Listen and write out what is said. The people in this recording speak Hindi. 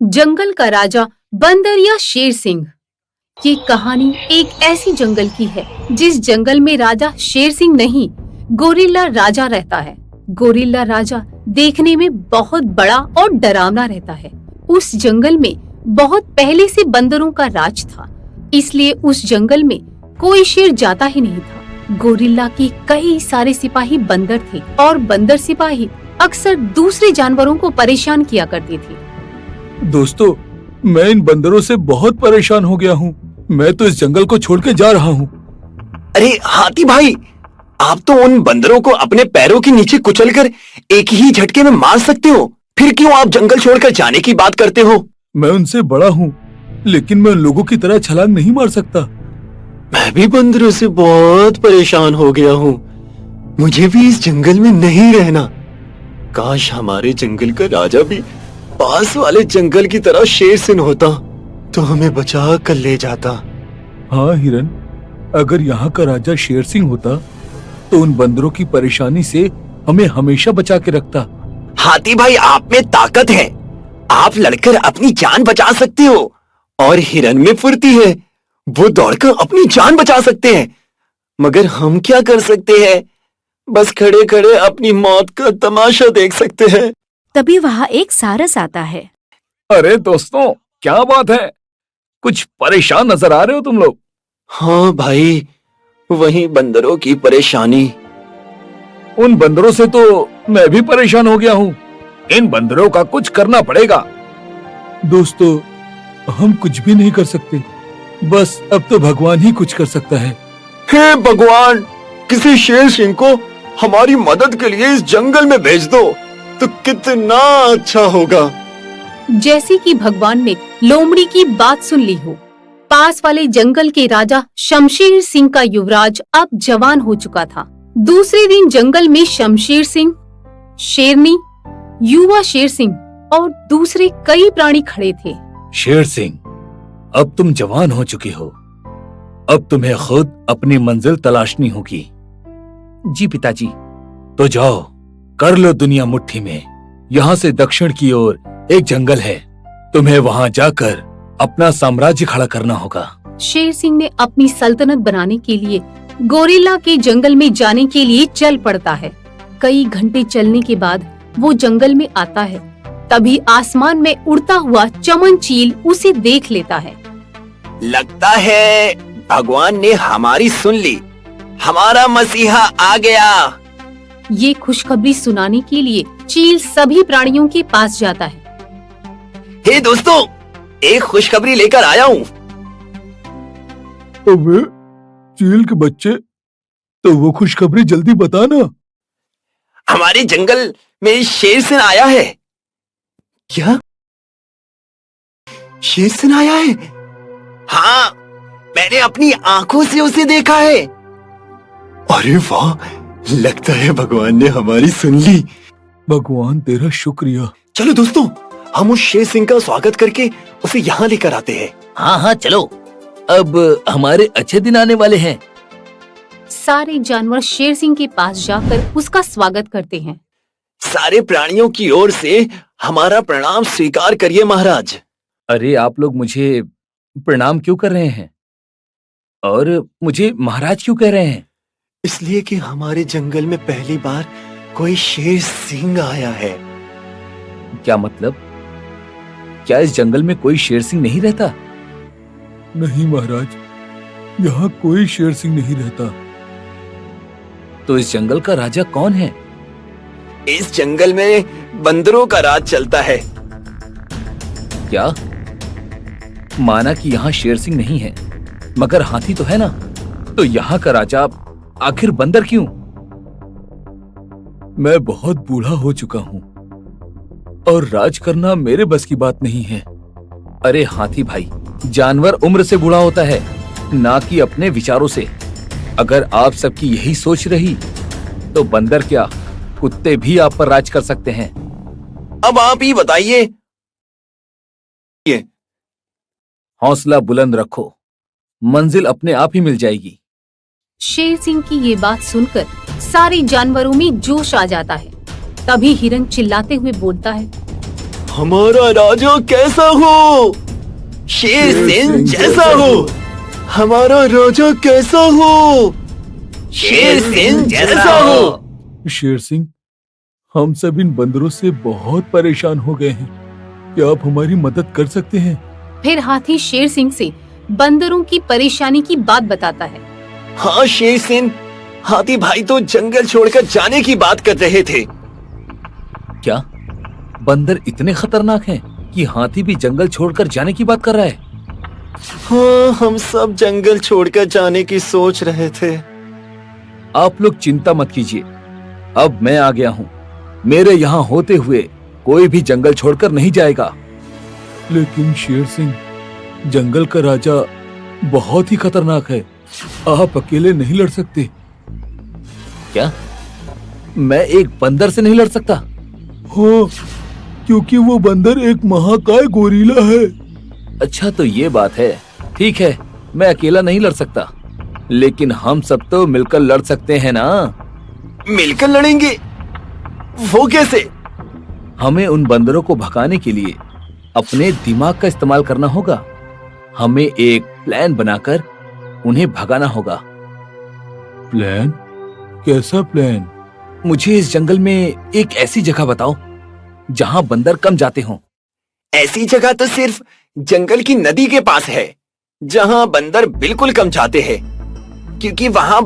जंगल का राजा बंदर या शेर सिंह। ये कहानी एक ऐसी जंगल की है जिस जंगल में राजा शेर सिंह नहीं, गोरिल्ला राजा रहता है। गोरिल्ला राजा देखने में बहुत बड़ा और डरावना रहता है। उस जंगल में बहुत पहले से बंदरों का राज था, इसलिए उस जंगल में कोई शेर जाता ही नहीं था। गोरिल्ला के कई सारे सिपाही बंदर थे और बंदर सिपाही अक्सर दूसरे जानवरों को परेशान किया करते थे। दोस्तों, मैं इन बंदरों से बहुत परेशान हो गया हूँ। मैं तो इस जंगल को छोड़ के जा रहा हूँ। अरे हाथी भाई, आप तो उन बंदरों को अपने पैरों के नीचे कुचलकर एक ही झटके में मार सकते हो। फिर क्यों आप जंगल छोड़कर जाने की बात करते हो? मैं उनसे बड़ा हूँ, लेकिन मैं उन लोगों की तरह छलांग नहीं मार सकता। मैं भी बंदरों से बहुत परेशान हो गया हूँ। मुझे भी इस जंगल में नहीं रहना। काश हमारे जंगल का राजा भी पास वाले जंगल की तरह शेर सिंह होता तो हमें बचा कर ले जाता। हाँ हिरन, अगर यहाँ का राजा शेर सिंह होता तो उन बंदरों की परेशानी से हमें हमेशा बचा के रखता। हाथी भाई, आप में ताकत है। आप लड़कर अपनी जान बचा सकते हो और हिरन में फुर्ती है, वो दौड़कर अपनी जान बचा सकते हैं। मगर हम क्या कर सकते हैं? बस खड़े खड़े अपनी मौत का तमाशा देख सकते हैं। तभी वहाँ एक सारस आता है। अरे दोस्तों, क्या बात है? कुछ परेशान नजर आ रहे हो तुम लोग? हाँ भाई, वही बंदरों की परेशानी। उन बंदरों से तो मैं भी परेशान हो गया हूँ। इन बंदरों का कुछ करना पड़ेगा। दोस्तों, हम कुछ भी नहीं कर सकते, बस अब तो भगवान ही कुछ कर सकता है। हे भगवान, किसी शेर सिंह को हमारी मदद के लिए इस जंगल में भेज दो तो कितना अच्छा होगा। जैसे कि भगवान ने लोमड़ी की बात सुन ली हो, पास वाले जंगल के राजा शमशेर सिंह का युवराज अब जवान हो चुका था। दूसरे दिन जंगल में शमशेर सिंह, शेरनी, युवा शेर सिंह और दूसरे कई प्राणी खड़े थे। शेर सिंह, अब तुम जवान हो चुके हो। अब तुम्हें खुद अपनी मंजिल तलाशनी होगी। जी पिताजी। तो जाओ, कर लो दुनिया मुट्ठी में। यहाँ से दक्षिण की ओर एक जंगल है, तुम्हें वहाँ जाकर अपना साम्राज्य खड़ा करना होगा। शेर सिंह ने अपनी सल्तनत बनाने के लिए गोरिल्ला के जंगल में जाने के लिए चल पड़ता है। कई घंटे चलने के बाद वो जंगल में आता है। तभी आसमान में उड़ता हुआ चमन चील उसे देख लेता है। लगता है भगवान ने हमारी सुन ली। हमारा मसीहा आ गया। ये खुशखबरी सुनाने के लिए चील सभी प्राणियों के पास जाता है। हे दोस्तों, एक खुशखबरी लेकर आया हूँ। अबे चील के बच्चे, तो वो खुशखबरी जल्दी बताना। हमारे जंगल में शेर सिंह आया है। क्या? शेर सिंह आया है? हाँ, मैंने अपनी आंखों से उसे देखा है। अरे वाह, लगता है भगवान ने हमारी सुन ली। भगवान तेरा शुक्रिया। चलो दोस्तों, हम उस शेर सिंह का स्वागत करके उसे यहाँ लेकर आते हैं। हाँ चलो, अब हमारे अच्छे दिन आने वाले हैं। सारे जानवर शेर सिंह के पास जाकर उसका स्वागत करते हैं। सारे प्राणियों की ओर से हमारा प्रणाम स्वीकार करिए महाराज। अरे आप लोग मुझे प्रणाम क्यों कर रहे हैं और मुझे महाराज क्यों कह रहे हैं? इसलिए कि हमारे जंगल में पहली बार कोई शेर सिंह आया है। क्या मतलब? क्या इस जंगल में कोई शेर सिंह नहीं रहता? नहीं महाराज, यहाँ कोई शेर सिंह नहीं रहता। तो इस जंगल का राजा कौन है? इस जंगल में बंदरों का राज चलता है। क्या? माना कि यहाँ शेर सिंह नहीं है, मगर हाथी तो है ना? तो यहाँ का राजा आखिर बंदर क्यों? मैं बहुत बूढ़ा हो चुका हूँ और राज करना मेरे बस की बात नहीं है। अरे हाथी भाई, जानवर उम्र से बूढ़ा होता है, ना कि अपने विचारों से। अगर आप सबकी यही सोच रही तो बंदर क्या, कुत्ते भी आप पर राज कर सकते हैं। अब आप ही बताइए। हौसला बुलंद रखो, मंजिल अपने आप ही मिल जाएगी। शेर सिंह की ये बात सुनकर सारे जानवरों में जोश आ जाता है। तभी हिरन चिल्लाते हुए बोलता है, हमारा राजा कैसा हो, शेर सिंह जैसा हो। हमारा राजा कैसा हो, शेर सिंह जैसा हो। शेर सिंह, हम सब इन बंदरों से बहुत परेशान हो गए हैं। क्या आप हमारी मदद कर सकते हैं? फिर हाथी शेर सिंह से बंदरों की परेशानी की बात बताता है। हाँ शेर सिंह, हाथी भाई तो जंगल छोड़कर जाने की बात कर रहे थे। क्या बंदर इतने खतरनाक हैं कि हाथी भी जंगल छोड़कर जाने की बात कर रहा है? हाँ, हम सब जंगल छोड़कर जाने की सोच रहे थे। आप लोग चिंता मत कीजिए, अब मैं आ गया हूँ। मेरे यहाँ होते हुए कोई भी जंगल छोड़कर नहीं जाएगा। लेकिन शेर सिंह, जंगल का राजा बहुत ही खतरनाक है। आप अकेले नहीं लड़ सकते। क्या मैं एक बंदर से नहीं लड़ सकता? हाँ, क्योंकि वो बंदर एक महाकाय गोरिल्ला है। अच्छा तो ये बात है। ठीक है, मैं अकेला नहीं लड़ सकता, लेकिन हम सब तो मिलकर लड़ सकते हैं ना। मिलकर लड़ेंगे? वो कैसे? हमें उन बंदरों को भगाने के लिए अपने दिमाग का इस्तेमाल करना होगा। हमें एक प्लान बनाकर उन्हें भगाना होगा। प्लान? कैसा प्लान? मुझे इस जंगल में एक ऐसी जगह बताओ जहां बंदर कम जाते हों। ऐसी जगह तो सिर्फ जंगल की नदी के पास है, जहां बंदर बिल्कुल कम जाते हैं, क्योंकि वहां